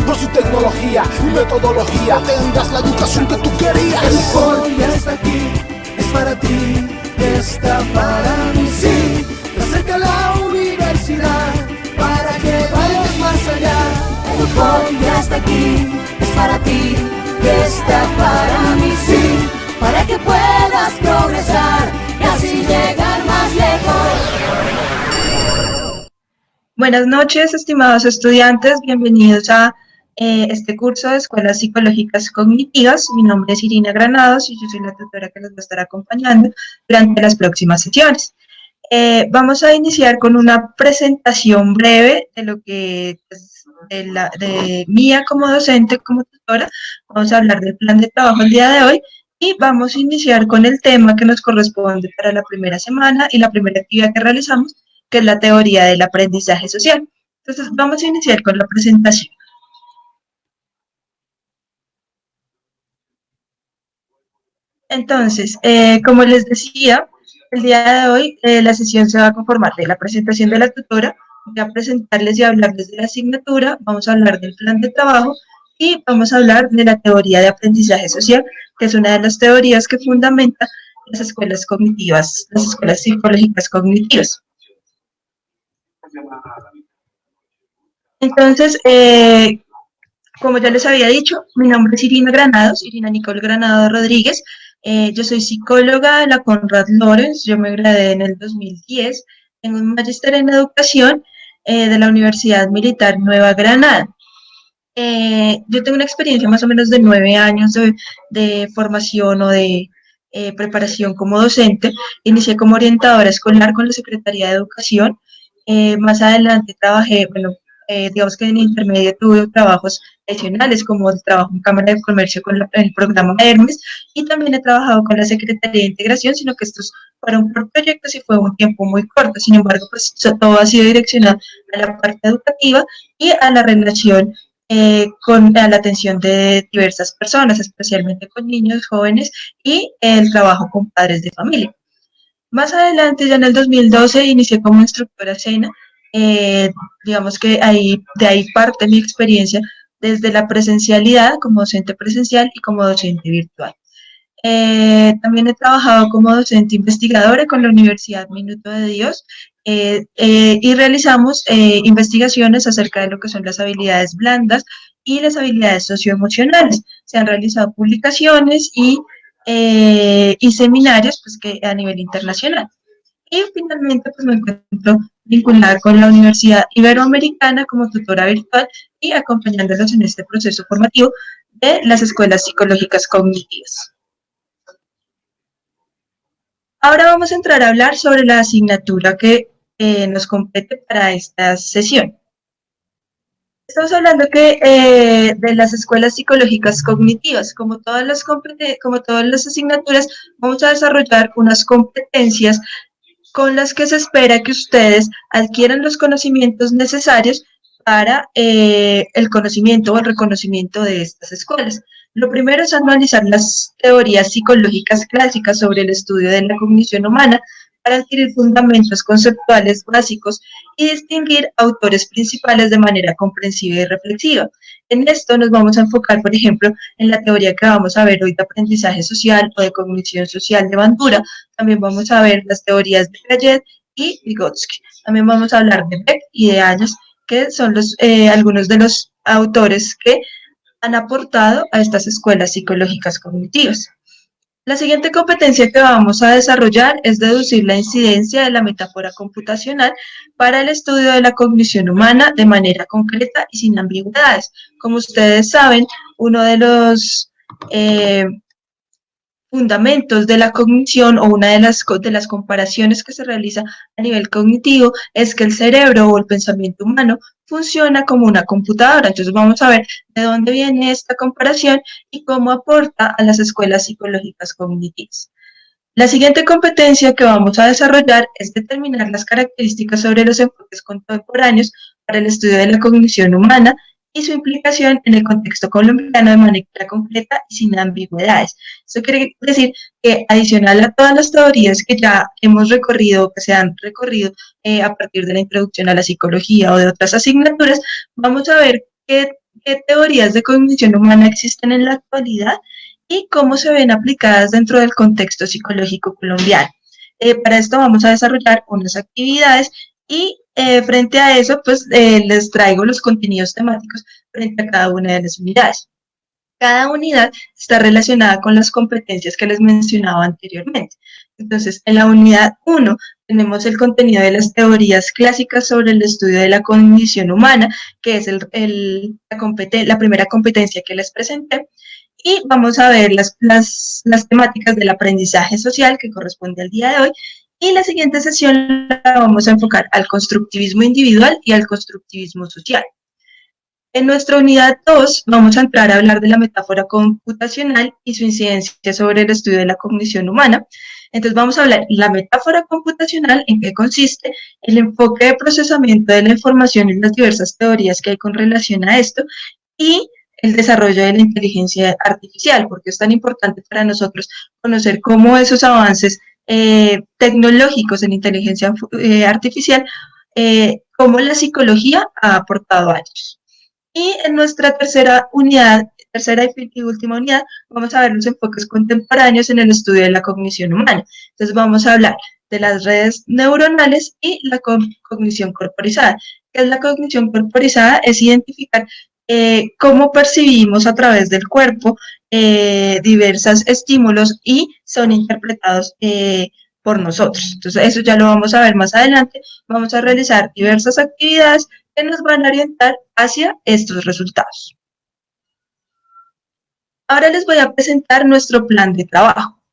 por su tecnología y metodología tendrás la educación que tú querías. El hoy ya está aquí, es para ti, está para mí, sí. Te acerca la universidad para que vayas más allá. El hoy ya está aquí, es para ti, está para mí, sí. Para que puedas progresar y así llegar más lejos. Buenas noches, estimados estudiantes, bienvenidos a este curso de Escuelas Psicológicas Cognitivas. Mi nombre es Irina Granados y yo soy la tutora que les va a estar acompañando durante las próximas sesiones. Vamos a iniciar con una presentación breve de lo que es de mía como docente, como tutora. Vamos a hablar del plan de trabajo el día de hoy y vamos a iniciar con el tema que nos corresponde para la primera semana y la primera actividad que realizamos, que es la teoría del aprendizaje social. Entonces, vamos a iniciar con la presentación. Entonces, como les decía, el día de hoy la sesión se va a conformar de la presentación de la tutora, voy a presentarles y hablarles de la asignatura, vamos a hablar del plan de trabajo y vamos a hablar de la teoría de aprendizaje social, que es una de las teorías que fundamenta las escuelas cognitivas, las escuelas psicológicas cognitivas. Entonces, como ya les había dicho, mi nombre es Irina Granados, Irina Nicole Granado Rodríguez. Yo soy psicóloga de la Conrad Lorenz, yo me gradué en el 2010, tengo un magíster en educación de la Universidad Militar Nueva Granada. Yo tengo una experiencia más o menos de 9 años de formación o de preparación como docente. Inicié como orientadora escolar con la Secretaría de Educación. Más adelante trabajé, bueno, digamos que en intermedio tuve trabajos adicionales como el trabajo en Cámara de Comercio con el programa Hermes y también he trabajado con la Secretaría de Integración, sino que estos fueron por proyectos y fue un tiempo muy corto. Sin embargo, pues todo ha sido direccionado a la parte educativa y a la relación con la atención de diversas personas, especialmente con niños, jóvenes y el trabajo con padres de familia. Más adelante, ya en el 2012, inicié como instructora SENA. Digamos que de ahí parte mi experiencia desde la presencialidad como docente presencial y como docente virtual. También he trabajado como docente investigadora con la Universidad Minuto de Dios y realizamos investigaciones acerca de lo que son las habilidades blandas y las habilidades socioemocionales. Se han realizado publicaciones y seminarios pues, que a nivel internacional. Y finalmente pues, me encuentro vinculada con la Universidad Iberoamericana como tutora virtual y acompañándolos en este proceso formativo de las escuelas psicológicas cognitivas. Ahora vamos a entrar a hablar sobre la asignatura que nos compete para esta sesión. Estamos hablando de las escuelas psicológicas cognitivas. Como todas las asignaturas, vamos a desarrollar unas competencias con las que se espera que ustedes adquieran los conocimientos necesarios para el conocimiento o el reconocimiento de estas escuelas. Lo primero es analizar las teorías psicológicas clásicas sobre el estudio de la cognición humana para adquirir fundamentos conceptuales básicos y distinguir autores principales de manera comprensiva y reflexiva. En esto nos vamos a enfocar, por ejemplo, en la teoría que vamos a ver hoy de aprendizaje social o de cognición social de Bandura. También vamos a ver las teorías de Piaget y Vygotsky. También vamos a hablar de Beck y de Años, que son algunos de los autores que han aportado a estas escuelas psicológicas cognitivas. La siguiente competencia que vamos a desarrollar es deducir la incidencia de la metáfora computacional para el estudio de la cognición humana de manera concreta y sin ambigüedades. Como ustedes saben, uno de los fundamentos de la cognición o una de las comparaciones que se realiza a nivel cognitivo es que el cerebro o el pensamiento humano funciona como una computadora. Entonces vamos a ver de dónde viene esta comparación y cómo aporta a las escuelas psicológicas cognitivas. La siguiente competencia que vamos a desarrollar es determinar las características sobre los enfoques contemporáneos para el estudio de la cognición humana y su implicación en el contexto colombiano de manera completa y sin ambigüedades. Eso quiere decir que adicional a todas las teorías que ya hemos recorrido, que se han recorrido a partir de la introducción a la psicología o de otras asignaturas, vamos a ver qué qué teorías de cognición humana existen en la actualidad y cómo se ven aplicadas dentro del contexto psicológico colombiano. Para esto vamos a desarrollar unas actividades y frente a eso, pues les traigo los contenidos temáticos frente a cada una de las unidades. Cada unidad está relacionada con las competencias que les mencionaba anteriormente. Entonces, en la unidad 1 tenemos el contenido de las teorías clásicas sobre el estudio de la cognición humana, que es la primera competencia que les presenté, y vamos a ver las temáticas del aprendizaje social que corresponde al día de hoy, y la siguiente sesión la vamos a enfocar al constructivismo individual y al constructivismo social. En nuestra unidad 2 vamos a entrar a hablar de la metáfora computacional y su incidencia sobre el estudio de la cognición humana. Entonces vamos a hablar de la metáfora computacional, en qué consiste, el enfoque de procesamiento de la información y las diversas teorías que hay con relación a esto, y el desarrollo de la inteligencia artificial, porque es tan importante para nosotros conocer cómo esos avances tecnológicos en inteligencia artificial, cómo la psicología ha aportado a ellos. Y en nuestra tercera y última unidad, vamos a ver los enfoques contemporáneos en el estudio de la cognición humana. Entonces vamos a hablar de las redes neuronales y la cognición corporizada. ¿Qué es la cognición corporizada? Es identificar cómo percibimos a través del cuerpo diversos estímulos y son interpretados por nosotros. Entonces eso ya lo vamos a ver más adelante. Vamos a realizar diversas actividades que nos van a orientar hacia estos resultados. Ahora les voy a presentar nuestro plan de trabajo.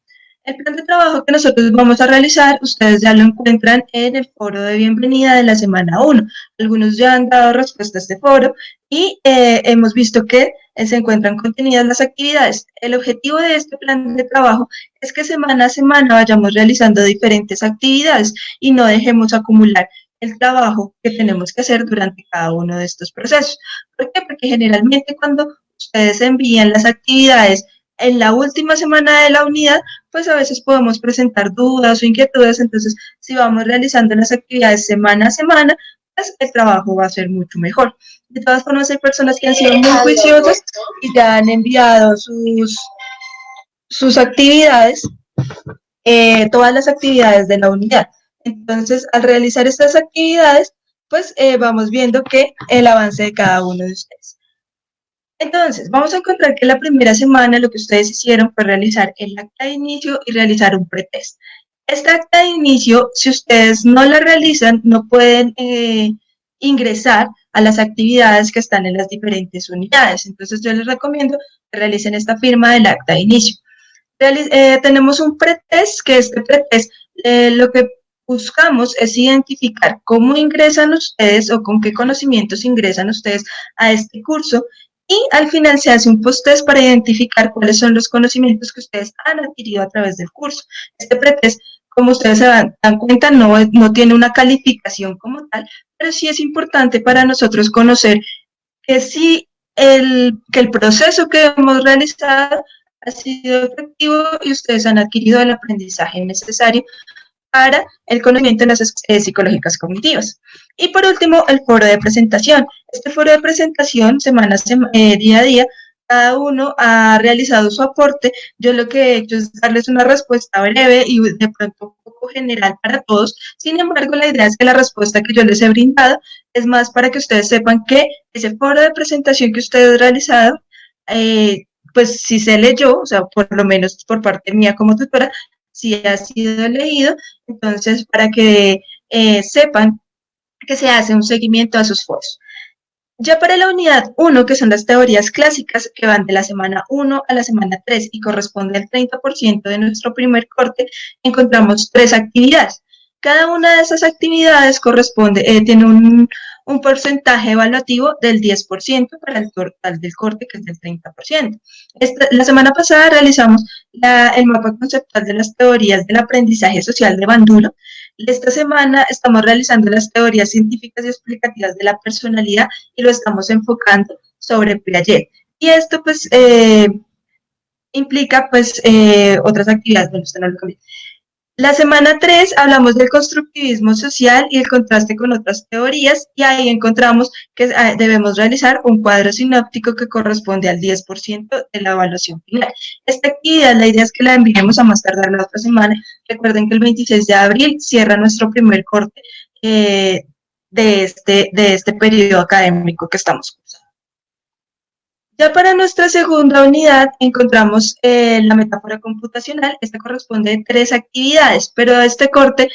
El plan de trabajo que nosotros vamos a realizar, ustedes ya lo encuentran en el foro de bienvenida de la semana 1. Algunos ya han dado respuesta a este foro y hemos visto que se encuentran contenidas las actividades. El objetivo de este plan de trabajo es que semana a semana vayamos realizando diferentes actividades y no dejemos acumular el trabajo que tenemos que hacer durante cada uno de estos procesos. ¿Por qué? Porque generalmente cuando ustedes envían las actividades en la última semana de la unidad, pues a veces podemos presentar dudas o inquietudes, entonces si vamos realizando las actividades semana a semana, pues el trabajo va a ser mucho mejor. De todas formas, hay personas que han sido muy juiciosas y ya han enviado sus actividades, todas las actividades de la unidad. Entonces, al realizar estas actividades, pues vamos viendo que el avance de cada uno de ustedes. Entonces, vamos a encontrar que la primera semana lo que ustedes hicieron fue realizar el acta de inicio y realizar un pretest. Esta acta de inicio, si ustedes no la realizan, no pueden ingresar a las actividades que están en las diferentes unidades. Entonces, yo les recomiendo que realicen esta firma del acta de inicio. Tenemos un pretest, que este pretest lo que buscamos es identificar cómo ingresan ustedes o con qué conocimientos ingresan ustedes a este curso, y al final se hace un post-test para identificar cuáles son los conocimientos que ustedes han adquirido a través del curso. Este pretest, como ustedes se dan cuenta, no tiene una calificación como tal, pero sí es importante para nosotros conocer que sí que el proceso que hemos realizado ha sido efectivo y ustedes han adquirido el aprendizaje necesario para el conocimiento en las psicológicas cognitivas. Y por último, el foro de presentación. Este foro de presentación, día a día, cada uno ha realizado su aporte. Yo lo que he hecho es darles una respuesta breve y de pronto un poco general para todos. Sin embargo, la idea es que la respuesta que yo les he brindado es más para que ustedes sepan que ese foro de presentación que ustedes han realizado, pues si se leyó, o sea, por lo menos por parte mía como tutora, si ha sido leído, entonces para que sepan que se hace un seguimiento a sus foros. Ya para la unidad 1, que son las teorías clásicas, que van de la semana 1 a la semana 3 y corresponde al 30% de nuestro primer corte, encontramos 3 actividades. Cada una de esas actividades tiene un porcentaje evaluativo del 10% para el total del corte, que es del 30%. La semana pasada realizamos el mapa conceptual de las teorías del aprendizaje social de Bandura. Esta semana estamos realizando las teorías científicas y explicativas de la personalidad y lo estamos enfocando sobre Piaget. Y esto pues implica pues otras actividades, bueno, usted no lo cambió. La semana 3 hablamos del constructivismo social y el contraste con otras teorías, y ahí encontramos que debemos realizar un cuadro sinóptico que corresponde al 10% de la evaluación final. Esta actividad, la idea es que la enviemos a más tardar la otra semana. Recuerden que el 26 de abril cierra nuestro primer corte de este periodo académico que estamos cursando. Ya para nuestra segunda unidad encontramos la metáfora computacional. Esta corresponde a 3 actividades, pero este corte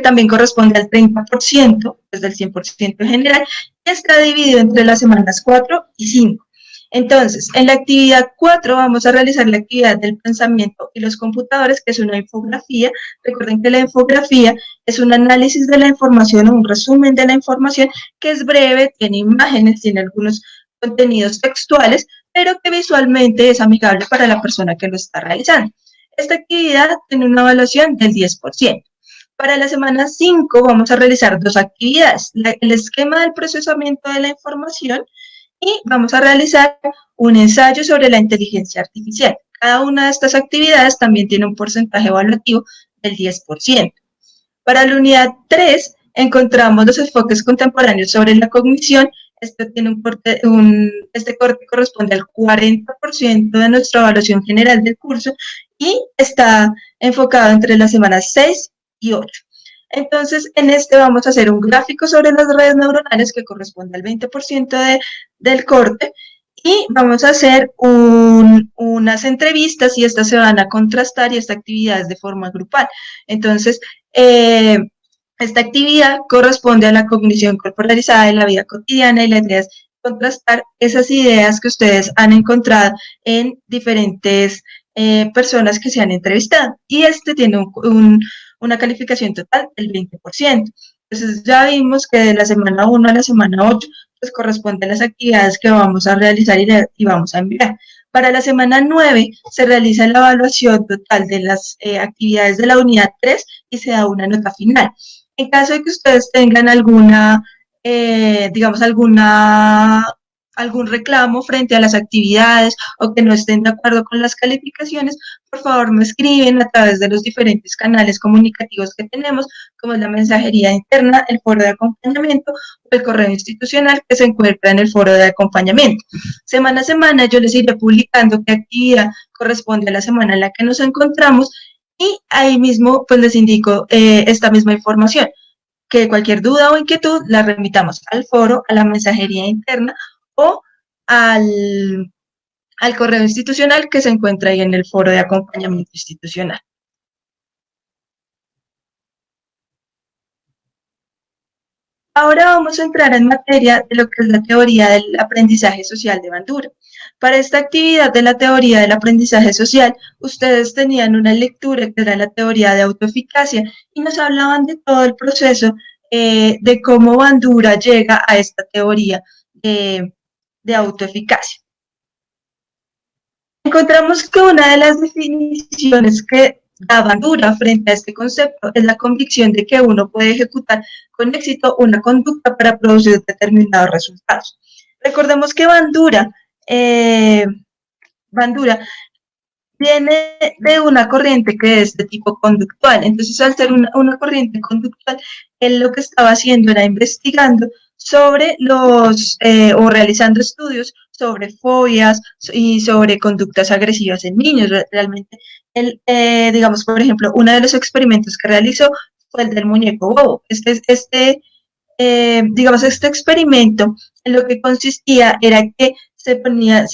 también corresponde al 30%, es del 100% en general, y está dividido entre las semanas 4 y 5. Entonces, en la actividad 4 vamos a realizar la actividad del pensamiento y los computadores, que es una infografía. Recuerden que la infografía es un análisis de la información o un resumen de la información que es breve, tiene imágenes, tiene algunos contenidos textuales, pero que visualmente es amigable para la persona que lo está realizando. Esta actividad tiene una evaluación del 10%. Para la semana 5 vamos a realizar 2 actividades, el esquema del procesamiento de la información y vamos a realizar un ensayo sobre la inteligencia artificial. Cada una de estas actividades también tiene un porcentaje evaluativo del 10%. Para la unidad 3 encontramos los enfoques contemporáneos sobre la cognición. Este corte corresponde al 40% de nuestra evaluación general del curso y está enfocado entre las semanas 6 y 8. Entonces, en este vamos a hacer un gráfico sobre las redes neuronales que corresponde al 20% del corte, y vamos a hacer unas entrevistas y estas se van a contrastar, y esta actividad es de forma grupal. Entonces, esta actividad corresponde a la cognición corporalizada de la vida cotidiana, y la idea es contrastar esas ideas que ustedes han encontrado en diferentes personas que se han entrevistado, y este tiene una calificación total del 20%. Entonces ya vimos que de la semana 1 a la semana 8 pues corresponden las actividades que vamos a realizar y vamos a enviar. Para la semana 9 se realiza la evaluación total de las actividades de la unidad 3 y se da una nota final. En caso de que ustedes tengan digamos, algún reclamo frente a las actividades o que no estén de acuerdo con las calificaciones, por favor me escriben a través de los diferentes canales comunicativos que tenemos, como es la mensajería interna, el foro de acompañamiento o el correo institucional que se encuentra en el foro de acompañamiento. Semana a semana yo les iré publicando qué actividad corresponde a la semana en la que nos encontramos, y ahí mismo pues les indico esta misma información, que cualquier duda o inquietud la remitamos al foro, a la mensajería interna o al correo institucional que se encuentra ahí en el foro de acompañamiento institucional. Ahora vamos a entrar en materia de lo que es la teoría del aprendizaje social de Bandura. Para esta actividad de la teoría del aprendizaje social, ustedes tenían una lectura que era la teoría de autoeficacia y nos hablaban de todo el proceso de cómo Bandura llega a esta teoría de autoeficacia. Encontramos que una de las definiciones que da Bandura frente a este concepto es la convicción de que uno puede ejecutar con éxito una conducta para producir determinados resultados. Recordemos que Bandura viene de una corriente que es de tipo conductual. Entonces, al ser una corriente conductual, él lo que estaba haciendo era investigando sobre o realizando estudios sobre fobias y sobre conductas agresivas en niños. Realmente, él, digamos, por ejemplo, uno de los experimentos que realizó fue el del muñeco bobo. Digamos, este experimento en lo que consistía era que se ponía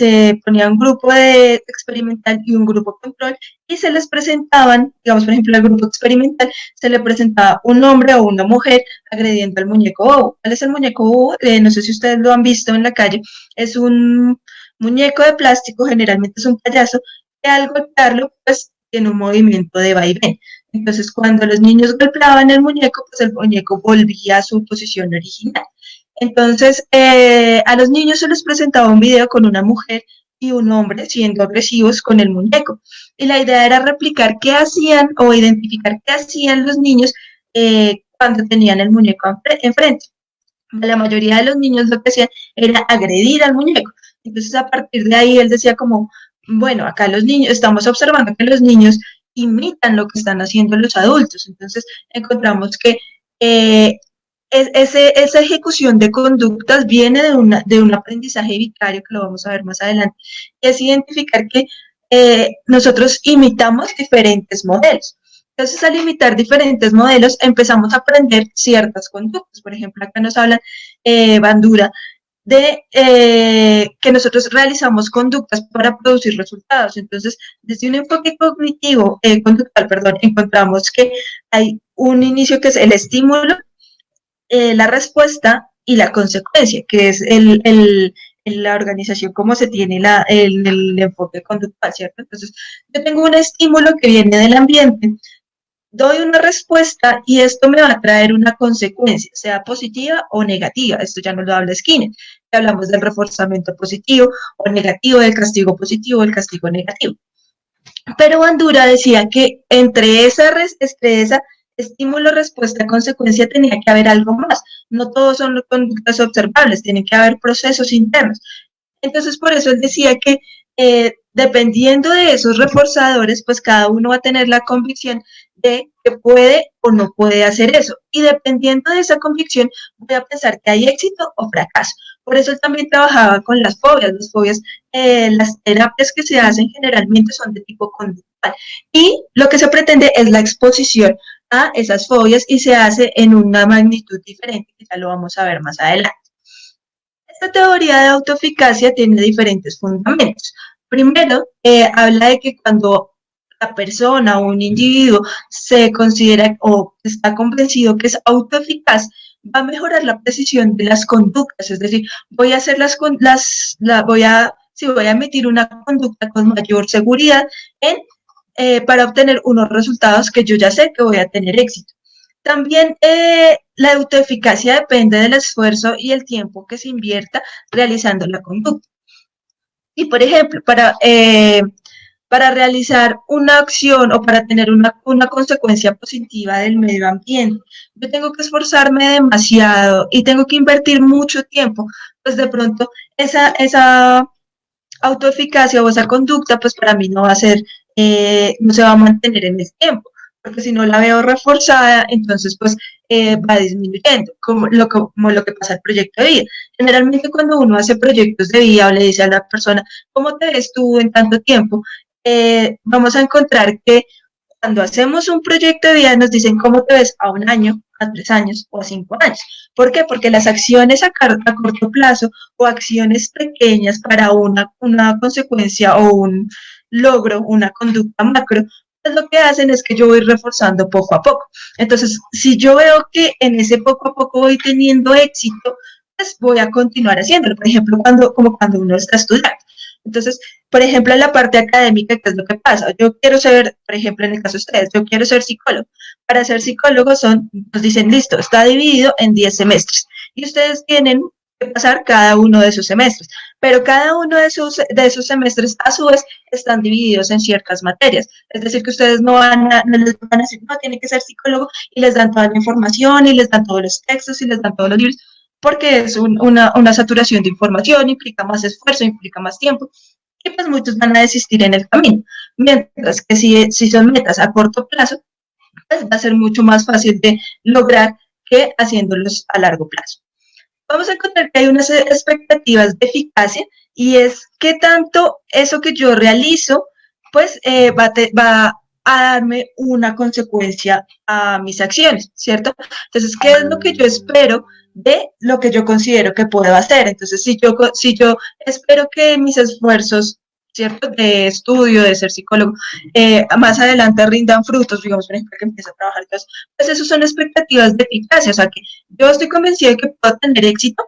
un grupo experimental y un grupo control, y se les presentaban, digamos, por ejemplo, al grupo experimental se le presentaba un hombre o una mujer agrediendo al muñeco bobo. ¿Cuál es el muñeco bobo? No sé si ustedes lo han visto en la calle. Es un muñeco de plástico, generalmente es un payaso, que al golpearlo, pues, tiene un movimiento de vaivén. Entonces, cuando los niños golpeaban el muñeco, pues el muñeco volvía a su posición original. Entonces, a los niños se les presentaba un video con una mujer y un hombre siendo agresivos con el muñeco. Y la idea era replicar qué hacían o identificar qué hacían los niños cuando tenían el muñeco enfrente. La mayoría de los niños lo que hacían era agredir al muñeco. Entonces, a partir de ahí, él decía como, bueno, acá los niños, estamos observando que los niños imitan lo que están haciendo los adultos. Entonces, encontramos que esa ejecución de conductas viene de un aprendizaje vicario, que lo vamos a ver más adelante, es identificar que nosotros imitamos diferentes modelos. Entonces, al imitar diferentes modelos, empezamos a aprender ciertas conductas. Por ejemplo, acá nos habla Bandura de que nosotros realizamos conductas para producir resultados. Entonces, desde un enfoque cognitivo, conductual, perdón, encontramos que hay un inicio que es el estímulo, la respuesta y la consecuencia, que es la organización, cómo se tiene el enfoque conductual, ¿cierto? Entonces, yo tengo un estímulo que viene del ambiente, doy una respuesta y esto me va a traer una consecuencia, sea positiva o negativa. Esto ya no lo habla Skinner. Hablamos del reforzamiento positivo o negativo, del castigo positivo o el castigo negativo. Pero Bandura decía que entre esa estímulo, respuesta, consecuencia, tenía que haber algo más. No todos son conductas observables, tienen que haber procesos internos. Entonces, por eso él decía que dependiendo de esos reforzadores, pues cada uno va a tener la convicción de que puede o no puede hacer eso. Y dependiendo de esa convicción, voy a pensar que hay éxito o fracaso. Por eso él también trabajaba con las fobias. Las fobias, las terapias que se hacen generalmente son de tipo conductual. Y lo que se pretende es la exposición a esas fobias y se hace en una magnitud diferente, que ya lo vamos a ver más adelante. Esta teoría de autoeficacia tiene diferentes fundamentos. Primero, habla de que cuando la persona o un individuo se considera o está convencido que es autoeficaz, va a mejorar la precisión de las conductas, es decir, voy a hacer voy a emitir una conducta con mayor seguridad para obtener unos resultados que yo ya sé que voy a tener éxito. También la autoeficacia depende del esfuerzo y el tiempo que se invierta realizando la conducta. Y, por ejemplo, para realizar una acción o para tener una consecuencia positiva del medio ambiente, yo tengo que esforzarme demasiado y tengo que invertir mucho tiempo, pues de pronto esa autoeficacia o esa conducta, pues para mí no va a ser, no se va a mantener en el tiempo, porque si no la veo reforzada, entonces pues va disminuyendo, como lo que pasa al proyecto de vida. Generalmente cuando uno hace proyectos de vida o le dice a la persona, ¿cómo te ves tú en tanto tiempo? Vamos a encontrar que cuando hacemos un proyecto de vida nos dicen cómo te ves a 1 año, a 3 años o a 5 años. ¿Por qué? Porque las acciones a corto plazo o acciones pequeñas para una consecuencia o un logro, una conducta macro, pues lo que hacen es que yo voy reforzando poco a poco. Entonces, si yo veo que en ese poco a poco voy teniendo éxito, pues voy a continuar haciéndolo. Por ejemplo, como cuando uno está estudiando. Entonces, por ejemplo, en la parte académica, ¿qué es lo que pasa? Yo quiero ser, por ejemplo, en el caso de ustedes, yo quiero ser psicólogo. Para ser psicólogo nos dicen, listo, está dividido en 10 semestres. Y ustedes tienen que pasar cada uno de sus semestres. Pero cada uno de esos semestres, a su vez, están divididos en ciertas materias. Es decir, que ustedes no les van a decir, no, tiene que ser psicólogo, y les dan toda la información, y les dan todos los textos, y les dan todos los libros, porque es una saturación de información, implica más esfuerzo, implica más tiempo, y pues muchos van a desistir en el camino. Mientras que si son metas a corto plazo, pues va a ser mucho más fácil de lograr que haciéndolos a largo plazo. Vamos a encontrar que hay unas expectativas de eficacia y es que tanto eso que yo realizo, pues va a darme una consecuencia a mis acciones, ¿cierto? Entonces, ¿qué es lo que yo espero de lo que yo considero que puedo hacer? Entonces, si yo espero que mis esfuerzos, ¿cierto?, de estudio, de ser psicólogo, más adelante rindan frutos, digamos, por ejemplo, que empiece a trabajar, entonces, pues eso son expectativas de eficacia, o sea, que yo estoy convencida de que puedo tener éxito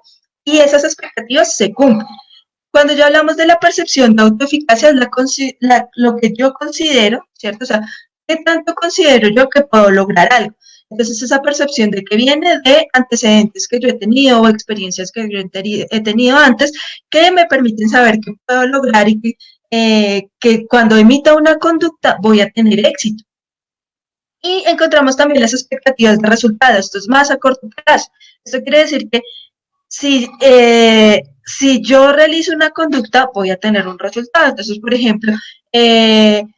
y esas expectativas se cumplen. Cuando ya hablamos de la percepción de autoeficacia, es lo que yo considero, ¿cierto? O sea, ¿qué tanto considero yo que puedo lograr algo? Entonces, esa percepción de que viene de antecedentes que yo he tenido o experiencias que yo he tenido antes, que me permiten saber que puedo lograr y que cuando emita una conducta voy a tener éxito. Y encontramos también las expectativas de resultados, esto es más a corto plazo. Esto quiere decir que si yo realizo una conducta, voy a tener un resultado. Entonces, por ejemplo,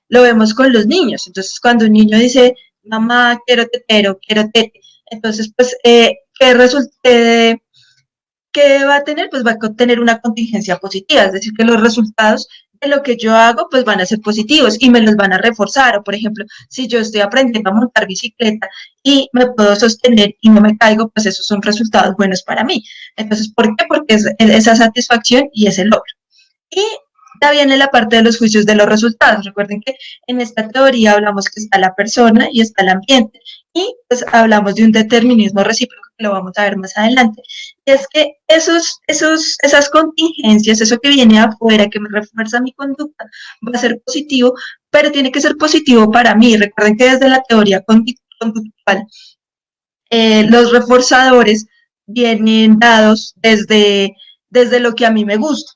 lo vemos con los niños. Entonces, cuando un niño dice, mamá, quiero tetero, quiero tete, entonces, pues, ¿qué resulte? ¿Qué va a tener? Pues va a tener una contingencia positiva, es decir, que los resultados de lo que yo hago pues van a ser positivos y me los van a reforzar. O por ejemplo, si yo estoy aprendiendo a montar bicicleta y me puedo sostener y no me caigo, pues esos son resultados buenos para mí. Entonces, ¿por qué? Porque es esa satisfacción y ese logro. Y ya viene la parte de los juicios de los resultados. Recuerden que en esta teoría hablamos que está la persona y está el ambiente. Y pues hablamos de un determinismo recíproco que lo vamos a ver más adelante. Y es que esas contingencias, eso que viene afuera, que me refuerza mi conducta, va a ser positivo, pero tiene que ser positivo para mí. Recuerden que desde la teoría conductual, los reforzadores vienen dados desde lo que a mí me gusta.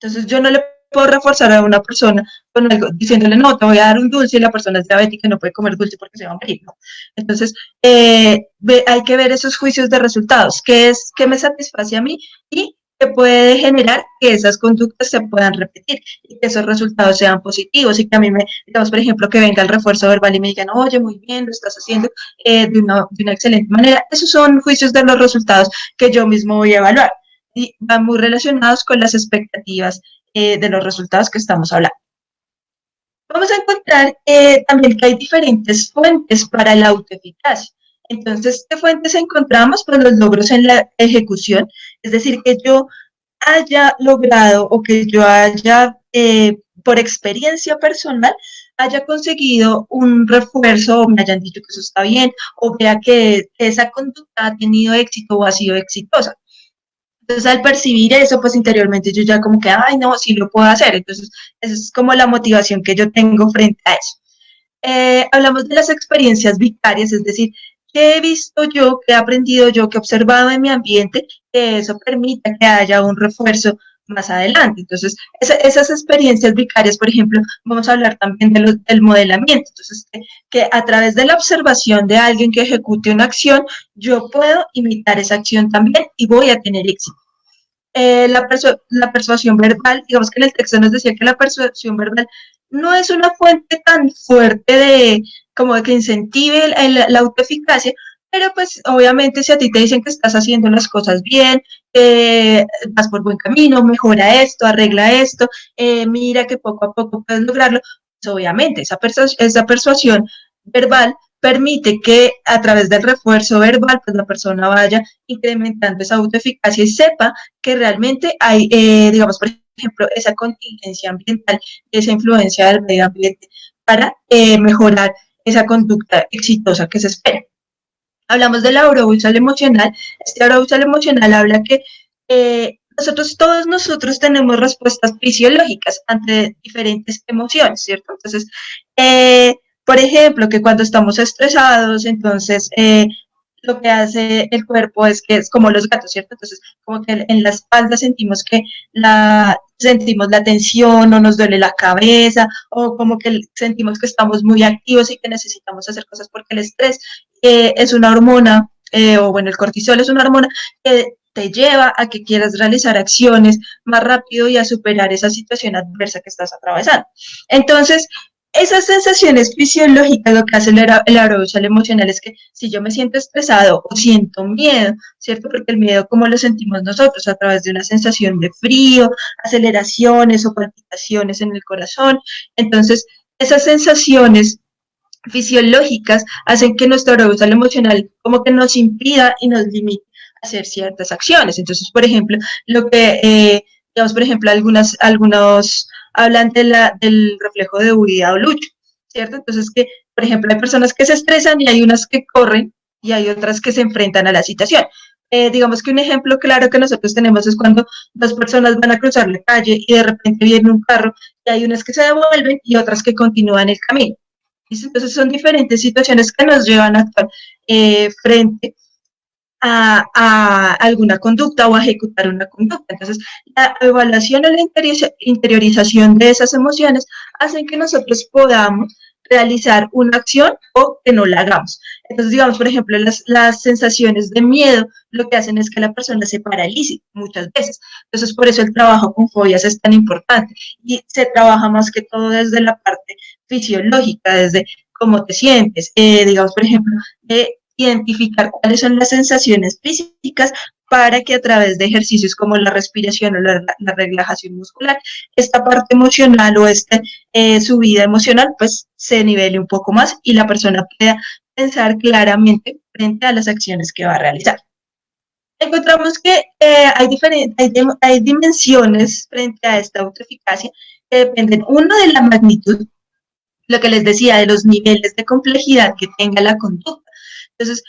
Entonces yo no le puedo reforzar a una persona con algo, diciéndole, no, te voy a dar un dulce y la persona es diabética y no puede comer dulce porque se va a morir, ¿no? Entonces, hay que ver esos juicios de resultados, qué me satisface a mí y qué puede generar que esas conductas se puedan repetir y que esos resultados sean positivos y que a mí digamos, por ejemplo, que venga el refuerzo verbal y me digan, oye, muy bien, lo estás haciendo de una excelente manera. Esos son juicios de los resultados que yo mismo voy a evaluar y van muy relacionados con las expectativas de los resultados que estamos hablando. Vamos a encontrar también que hay diferentes fuentes para la autoeficacia. Entonces, ¿qué fuentes encontramos? Pues los logros en la ejecución, es decir, que yo haya logrado o que yo haya, por experiencia personal, haya conseguido un refuerzo o me hayan dicho que eso está bien o vea que esa conducta ha tenido éxito o ha sido exitosa. Entonces, al percibir eso, pues interiormente yo ya como que, ay, no, sí lo puedo hacer. Entonces, esa es como la motivación que yo tengo frente a eso. Hablamos de las experiencias vicarias, es decir, qué he visto yo, qué he aprendido yo, qué he observado en mi ambiente, que eso permita que haya un refuerzo más adelante. Entonces, esas experiencias vicarias, por ejemplo, vamos a hablar también del modelamiento. Entonces, que a través de la observación de alguien que ejecute una acción, yo puedo imitar esa acción también y voy a tener éxito. La persuasión verbal, digamos que en el texto nos decía que la persuasión verbal no es una fuente tan fuerte como de que incentive la autoeficacia, pero pues obviamente si a ti te dicen que estás haciendo las cosas bien, vas por buen camino, mejora esto, arregla esto, mira que poco a poco puedes lograrlo, pues obviamente esa persuasión verbal permite que a través del refuerzo verbal pues la persona vaya incrementando esa autoeficacia y sepa que realmente hay, digamos, por ejemplo, esa contingencia ambiental, esa influencia del medio ambiente para mejorar esa conducta exitosa que se espera. Hablamos del arousal emocional. Este arousal emocional habla que todos nosotros tenemos respuestas fisiológicas ante diferentes emociones, ¿cierto? Entonces, por ejemplo, que cuando estamos estresados, entonces lo que hace el cuerpo es que es como los gatos, ¿cierto? Entonces, como que en la espalda sentimos la tensión o nos duele la cabeza o como que sentimos que estamos muy activos y que necesitamos hacer cosas porque el estrés es una hormona, o bueno, el cortisol es una hormona que te lleva a que quieras realizar acciones más rápido y a superar esa situación adversa que estás atravesando. Entonces, esas sensaciones fisiológicas, lo que hace el arousal emocional es que si yo me siento estresado o siento miedo, ¿cierto? Porque el miedo, como lo sentimos nosotros, a través de una sensación de frío, aceleraciones o palpitaciones en el corazón. Entonces, esas sensaciones fisiológicas hacen que nuestro arousal emocional como que nos impida y nos limite a hacer ciertas acciones. Entonces, por ejemplo, digamos, por ejemplo, algunos hablan del reflejo de huida o lucha, ¿cierto? Entonces, por ejemplo, hay personas que se estresan y hay unas que corren y hay otras que se enfrentan a la situación. Digamos que un ejemplo claro que nosotros tenemos es cuando dos personas van a cruzar la calle y de repente viene un carro y hay unas que se devuelven y otras que continúan el camino. Entonces son diferentes situaciones que nos llevan a actuar frente a alguna conducta o a ejecutar una conducta. Entonces, la evaluación o la interiorización de esas emociones hacen que nosotros podamos realizar una acción o que no la hagamos. Entonces, digamos, por ejemplo, las sensaciones de miedo lo que hacen es que la persona se paralice muchas veces. Entonces, por eso el trabajo con fobias es tan importante y se trabaja más que todo desde la parte fisiológica, desde cómo te sientes, digamos, por ejemplo, identificar cuáles son las sensaciones físicas para que a través de ejercicios como la respiración o la relajación muscular, esta parte emocional o subida emocional, pues se nivele un poco más y la persona pueda pensar claramente frente a las acciones que va a realizar. Encontramos que hay dimensiones frente a esta autoeficacia que dependen, uno, de la magnitud, lo que les decía, de los niveles de complejidad que tenga la conducta. Entonces,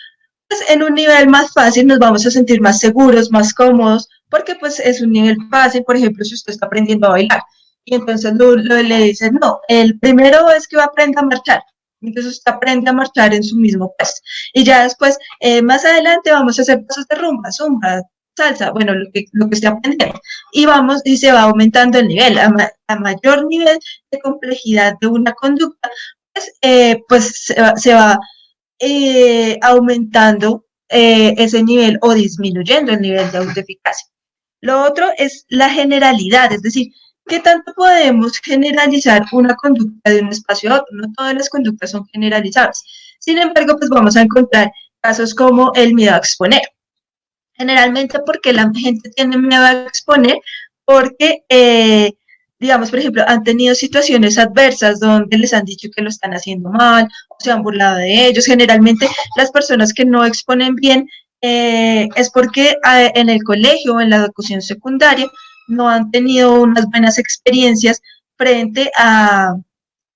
pues, en un nivel más fácil nos vamos a sentir más seguros, más cómodos, porque pues es un nivel fácil. Por ejemplo, si usted está aprendiendo a bailar y entonces le dicen, no, el primero es que va a aprender a marchar. Entonces usted aprende a marchar en su mismo puesto. Y ya después, más adelante vamos a hacer pasos de rumba, zumba, salsa, bueno, lo que esté aprendiendo. Y vamos, y se va aumentando el nivel. A mayor nivel de complejidad de una conducta, pues se va aumentando ese nivel o disminuyendo el nivel de autoeficacia. Lo otro es la generalidad, es decir, ¿qué tanto podemos generalizar una conducta de un espacio a otro? No todas las conductas son generalizables. Sin embargo, pues vamos a encontrar casos como el miedo a exponer. Generalmente porque la gente tiene miedo a exponer, porque digamos, por ejemplo, han tenido situaciones adversas donde les han dicho que lo están haciendo mal o se han burlado de ellos. Generalmente las personas que no exponen bien es porque en el colegio o en la educación secundaria no han tenido unas buenas experiencias frente a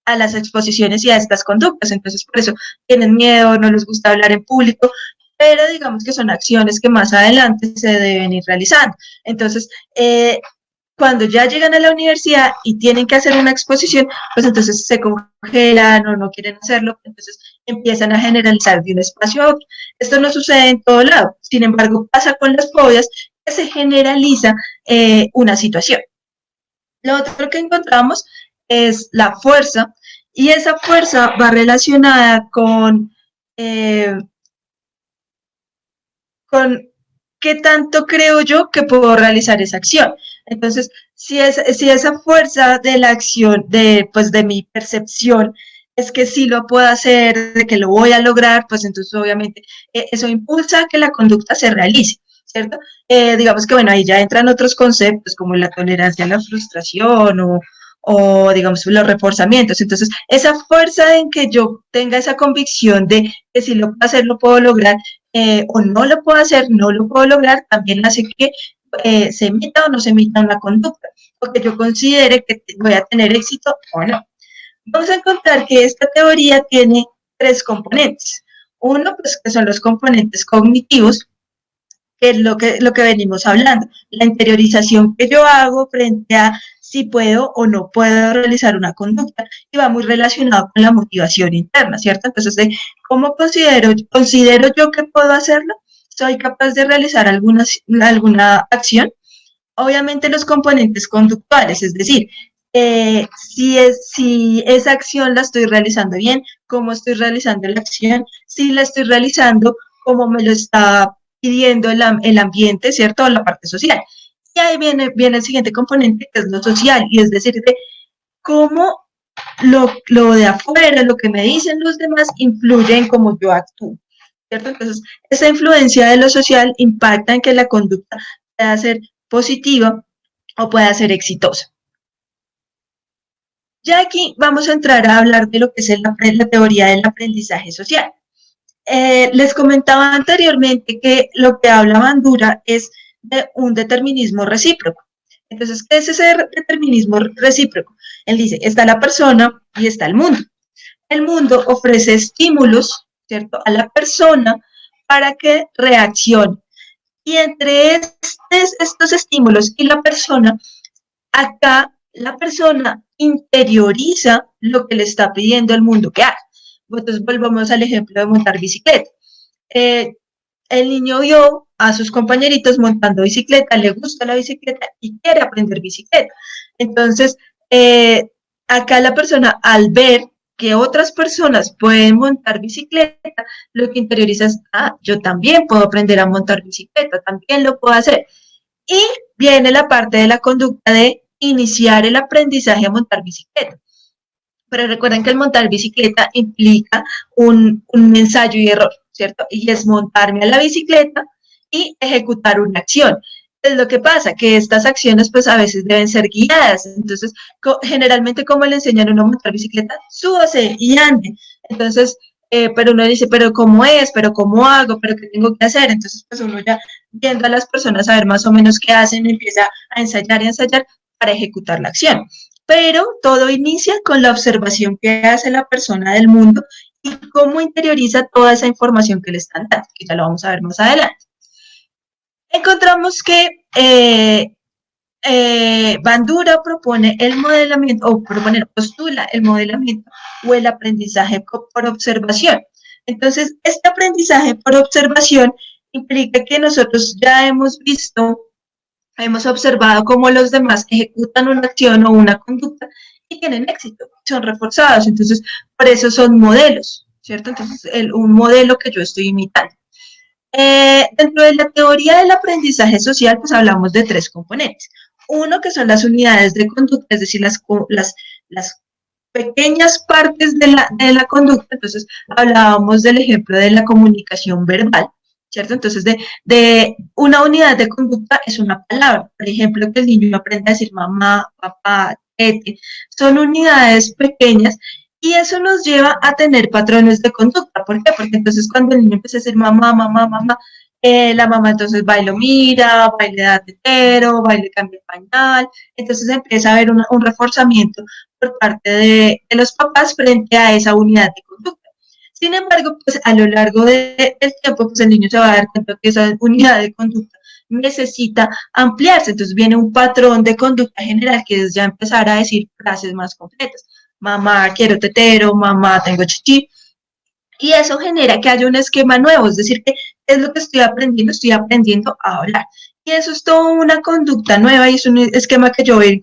las exposiciones y a estas conductas. Entonces, por eso tienen miedo, no les gusta hablar en público, pero digamos que son acciones que más adelante se deben ir realizando. Entonces, cuando ya llegan a la universidad y tienen que hacer una exposición, pues entonces se congelan o no quieren hacerlo, entonces empiezan a generalizar de un espacio a otro. Esto no sucede en todo lado, sin embargo pasa con las fobias, que se generaliza una situación. Lo otro que encontramos es la fuerza, y esa fuerza va relacionada con qué tanto creo yo que puedo realizar esa acción. Entonces, si esa fuerza de la acción, pues de mi percepción, es que sí lo puedo hacer, de que lo voy a lograr, pues entonces obviamente eso impulsa que la conducta se realice, ¿cierto? Digamos que, bueno, ahí ya entran otros conceptos como la tolerancia a la frustración o digamos, los reforzamientos. Entonces, esa fuerza en que yo tenga esa convicción de que si lo puedo hacer, lo puedo lograr, o no lo puedo hacer, no lo puedo lograr, también hace que se emita o no se emita una conducta, o que yo considere que voy a tener éxito o no. Vamos a encontrar que esta teoría tiene tres componentes. Uno, pues, que son los componentes cognitivos, que es lo que venimos hablando, la interiorización que yo hago frente a si puedo o no puedo realizar una conducta, y va muy relacionado con la motivación interna, ¿cierto? Entonces, ¿cómo considero yo que puedo hacerlo? ¿Soy capaz de realizar alguna acción? Obviamente los componentes conductuales, es decir, si esa acción la estoy realizando bien, cómo estoy realizando la acción, si la estoy realizando como me lo está pidiendo el ambiente, ¿cierto? O la parte social. Y ahí viene el siguiente componente, que es lo social, y es decir, de cómo lo de afuera, lo que me dicen los demás, influye en cómo yo actúo, ¿cierto? Entonces, esa influencia de lo social impacta en que la conducta pueda ser positiva o pueda ser exitosa. Ya aquí vamos a entrar a hablar de lo que es la teoría del aprendizaje social. Les comentaba anteriormente que lo que habla Bandura es de un determinismo recíproco. Entonces, ¿qué es ese determinismo recíproco? Él dice, está la persona y está el mundo. El mundo ofrece estímulos, ¿cierto?, a la persona para que reaccione. Y entre estos estímulos y la persona, acá la persona interioriza lo que le está pidiendo el mundo que haga. Entonces volvamos al ejemplo de montar bicicleta. Eh, el niño vio a sus compañeritos montando bicicleta, le gusta la bicicleta y quiere aprender bicicleta. Entonces, acá la persona, al ver que otras personas pueden montar bicicleta, lo que interioriza es, yo también puedo aprender a montar bicicleta, también lo puedo hacer. Y viene la parte de la conducta de iniciar el aprendizaje a montar bicicleta. Pero recuerden que el montar bicicleta implica un ensayo y error, ¿cierto? Y es montarme a la bicicleta y ejecutar una acción. Es lo que pasa, que estas acciones pues a veces deben ser guiadas. Entonces, generalmente como le enseñan a uno a montar bicicleta, súbase y ande. Entonces, pero uno dice, pero ¿cómo es? ¿Pero cómo hago? ¿Pero qué tengo que hacer? Entonces, pues uno ya viendo a las personas a ver más o menos qué hacen, empieza a ensayar y a ensayar para ejecutar la acción. Pero todo inicia con la observación que hace la persona del mundo y cómo interioriza toda esa información que le están dando, que ya lo vamos a ver más adelante. Encontramos que Bandura propone el modelamiento, o postula el modelamiento o el aprendizaje por observación. Entonces, este aprendizaje por observación implica que nosotros ya hemos visto, hemos observado cómo los demás ejecutan una acción o una conducta y tienen éxito, son reforzados. Entonces, por eso son modelos, ¿cierto? Entonces, un modelo que yo estoy imitando. Dentro de la teoría del aprendizaje social, pues hablamos de tres componentes. Uno, que son las unidades de conducta, es decir, las pequeñas partes de la conducta. Entonces, hablábamos del ejemplo de la comunicación verbal, ¿cierto? Entonces, de una unidad de conducta es una palabra. Por ejemplo, que el niño aprenda a decir mamá, papá, tete. Son unidades pequeñas y eso nos lleva a tener patrones de conducta. ¿Por qué? Porque entonces cuando el niño empieza a decir mamá, mamá, mamá, la mamá entonces va y lo mira, va y le da tetero, va y le cambia el pañal. Entonces empieza a haber un reforzamiento por parte de los papás frente a esa unidad de conducta. Sin embargo, pues a lo largo del tiempo, pues el niño se va a dar cuenta que esa unidad de conducta necesita ampliarse. Entonces viene un patrón de conducta general que es ya empezar a decir frases más completas. Mamá, quiero tetero, mamá, tengo chichi. Y eso genera que haya un esquema nuevo, es decir, que es lo que estoy aprendiendo a hablar. Y eso es toda una conducta nueva y es un esquema que yo voy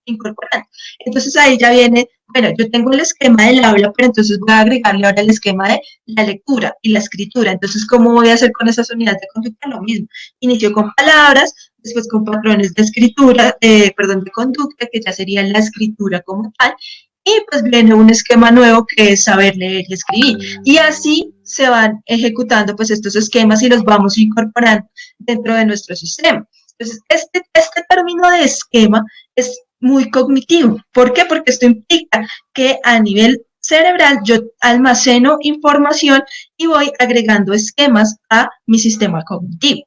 incorporando. Entonces ahí ya viene, bueno, yo tengo el esquema del habla, pero entonces voy a agregarle ahora el esquema de la lectura y la escritura. Entonces, ¿cómo voy a hacer con esas unidades de conducta? Lo mismo. Inicio con palabras, después con patrones de escritura, de conducta, que ya sería la escritura como tal, y pues viene un esquema nuevo que es saber leer y escribir. Y así se van ejecutando pues estos esquemas y los vamos incorporando dentro de nuestro sistema. Entonces, este término de esquema es muy cognitivo. ¿Por qué? Porque esto implica que a nivel cerebral yo almaceno información y voy agregando esquemas a mi sistema cognitivo.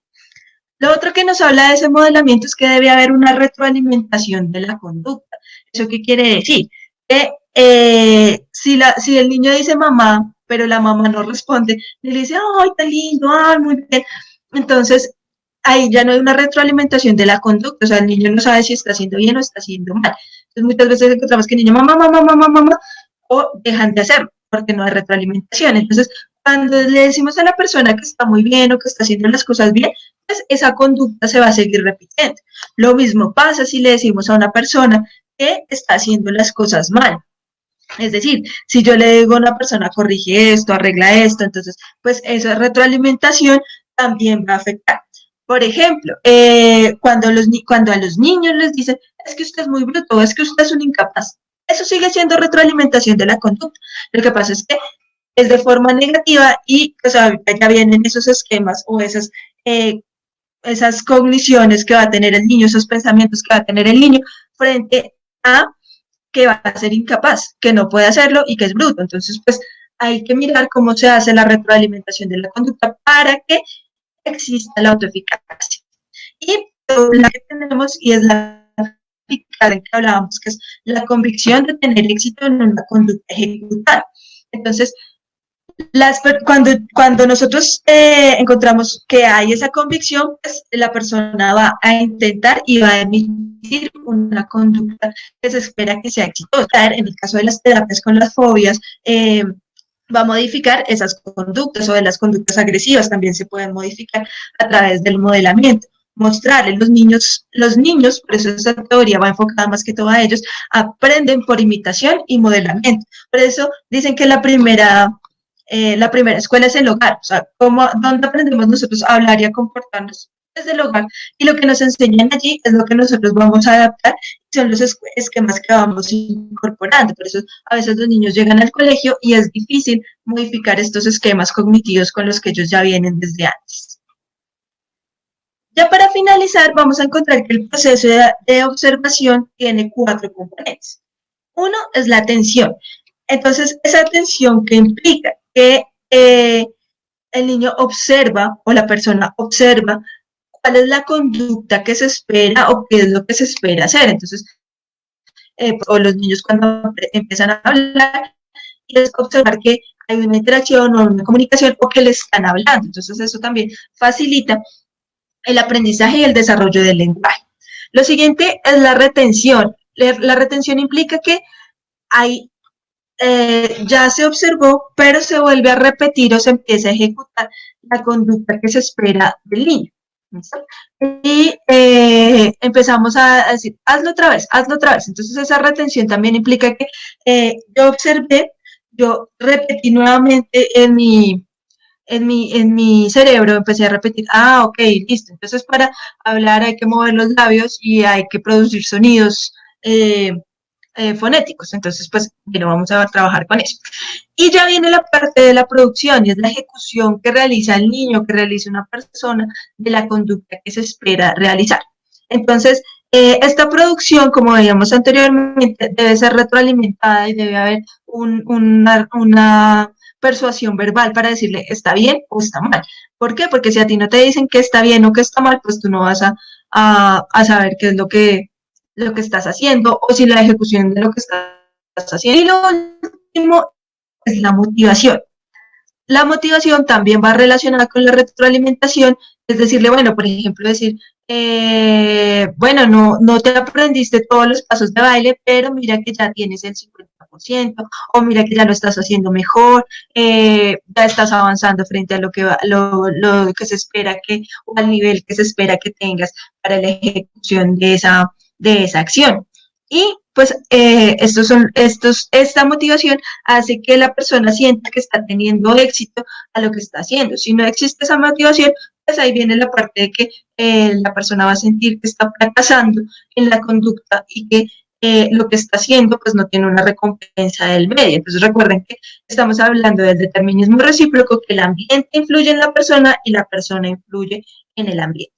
Lo otro que nos habla de ese modelamiento es que debe haber una retroalimentación de la conducta. ¿Eso qué quiere decir? Que si el niño dice mamá, pero la mamá no responde, y le dice, ay, está lindo, ay, muy bien. Entonces, ahí ya no hay una retroalimentación de la conducta, o sea, el niño no sabe si está haciendo bien o está haciendo mal. Entonces, muchas veces encontramos que el niño, mamá, mamá, mamá, mamá, o dejan de hacerlo, porque no hay retroalimentación. Entonces, cuando le decimos a la persona que está muy bien o que está haciendo las cosas bien, pues esa conducta se va a seguir repitiendo. Lo mismo pasa si le decimos a una persona que está haciendo las cosas mal. Es decir, si yo le digo a una persona, corrige esto, arregla esto, entonces, pues esa retroalimentación también va a afectar. Por ejemplo, cuando a los niños les dicen, es que usted es muy bruto, es que usted es un incapaz, eso sigue siendo retroalimentación de la conducta. Lo que pasa es que es de forma negativa y pues ahorita ya vienen esos esquemas o esas cogniciones que va a tener el niño, esos pensamientos que va a tener el niño frente a que va a ser incapaz, que no puede hacerlo y que es bruto. Entonces, pues hay que mirar cómo se hace la retroalimentación de la conducta para que exista la autoeficacia. Y la que tenemos, y es la que hablábamos, que es la convicción de tener éxito en una conducta ejecutada. Entonces, cuando nosotros encontramos que hay esa convicción, pues la persona va a intentar y va a emitir una conducta que se espera que sea exitosa. En el caso de las terapias con las fobias, va a modificar esas conductas o de las conductas agresivas también se pueden modificar a través del modelamiento. Mostrarle los niños, por eso esa teoría va enfocada más que todo a ellos, aprenden por imitación y modelamiento. Por eso dicen que la primera escuela es el hogar, o sea, ¿dónde aprendemos nosotros a hablar y a comportarnos? desde el hogar, y lo que nos enseñan allí es lo que nosotros vamos a adaptar, son los esquemas que vamos incorporando. Por eso a veces los niños llegan al colegio y es difícil modificar estos esquemas cognitivos con los que ellos ya vienen desde antes. Ya para finalizar, vamos a encontrar que el proceso de observación tiene 4 componentes. Uno es la atención. Entonces, esa atención que implica que el niño observa o la persona observa cuál es la conducta que se espera o qué es lo que se espera hacer. Entonces, o los niños cuando empiezan a hablar, y es observar que hay una interacción o una comunicación o que le están hablando. Entonces, eso también facilita el aprendizaje y el desarrollo del lenguaje. Lo siguiente es la retención. La retención implica que hay, ya se observó, pero se vuelve a repetir o se empieza a ejecutar la conducta que se espera del niño. ¿Listo? Y empezamos a decir, hazlo otra vez, hazlo otra vez. Entonces esa retención también implica que yo observé, yo repetí nuevamente en mi cerebro, empecé a repetir, ok, listo. Entonces para hablar hay que mover los labios y hay que producir sonidos fonéticos. Entonces, pues, bueno, vamos a trabajar con eso. Y ya viene la parte de la producción, y es la ejecución que realiza el niño, que realiza una persona de la conducta que se espera realizar. Entonces, esta producción, como veíamos anteriormente, debe ser retroalimentada y debe haber una persuasión verbal para decirle está bien o está mal. ¿Por qué? Porque si a ti no te dicen que está bien o que está mal, pues tú no vas a saber qué es lo que estás haciendo o si la ejecución de lo que estás haciendo. Y lo último es la motivación. La motivación también va relacionada con la retroalimentación, es decirle, bueno, por ejemplo, decir, bueno, no te aprendiste todos los pasos de baile, pero mira que ya tienes el 50%, o mira que ya lo estás haciendo mejor, ya estás avanzando frente a lo que se espera o al nivel que se espera que tengas para la ejecución de esa acción. Y pues esta motivación hace que la persona sienta que está teniendo éxito a lo que está haciendo. Si no existe esa motivación, pues ahí viene la parte de que la persona va a sentir que está fracasando en la conducta y que lo que está haciendo pues no tiene una recompensa del medio. Entonces recuerden que estamos hablando del determinismo recíproco, que el ambiente influye en la persona y la persona influye en el ambiente.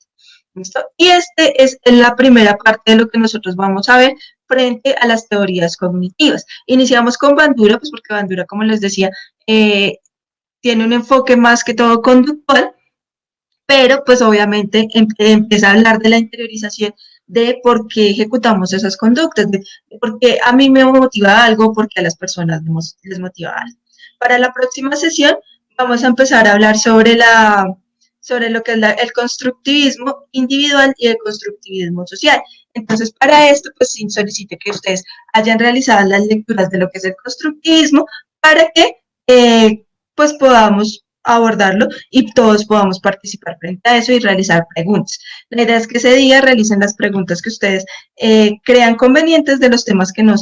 ¿Listo? Y este es la primera parte de lo que nosotros vamos a ver frente a las teorías cognitivas. Iniciamos con Bandura, pues porque Bandura, como les decía, tiene un enfoque más que todo conductual, pero pues obviamente empieza a hablar de la interiorización, de por qué ejecutamos esas conductas, de por qué a mí me motiva algo, por qué a las personas les motiva algo. Para la próxima sesión vamos a empezar a hablar sobre lo que es el constructivismo individual y el constructivismo social. Entonces, para esto, pues sí solicito que ustedes hayan realizado las lecturas de lo que es el constructivismo para que pues podamos abordarlo y todos podamos participar frente a eso y realizar preguntas. La idea es que ese día realicen las preguntas que ustedes crean convenientes de los temas que no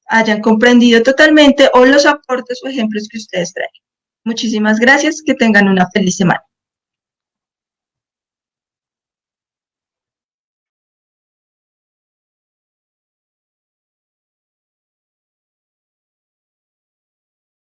hayan comprendido totalmente o los aportes o ejemplos que ustedes traen. Muchísimas gracias, que tengan una feliz semana.